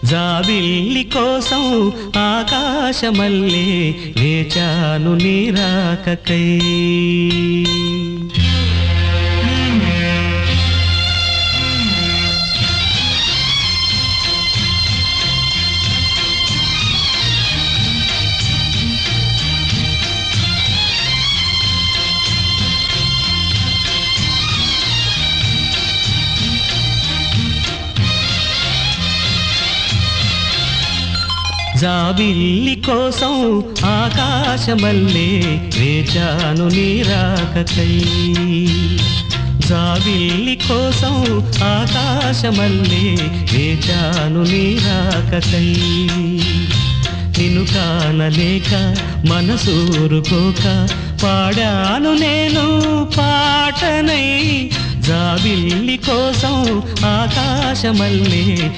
జాబిల్లి కోసం ఆకాశమల్లే వేచాను నీ రాకకై. జాబిల్లి కోసం ఆకాశమల్లే వేచాను నీ రాకకై. జాబిల్లి కోసం ఆకాశమల్లే వేచాను నీ రాకకై. నిన్ను కానలేక మనసూరుకోక పాడాను నేను పాటనై. జాబిల్లి కోసం ఆకాశమల్లే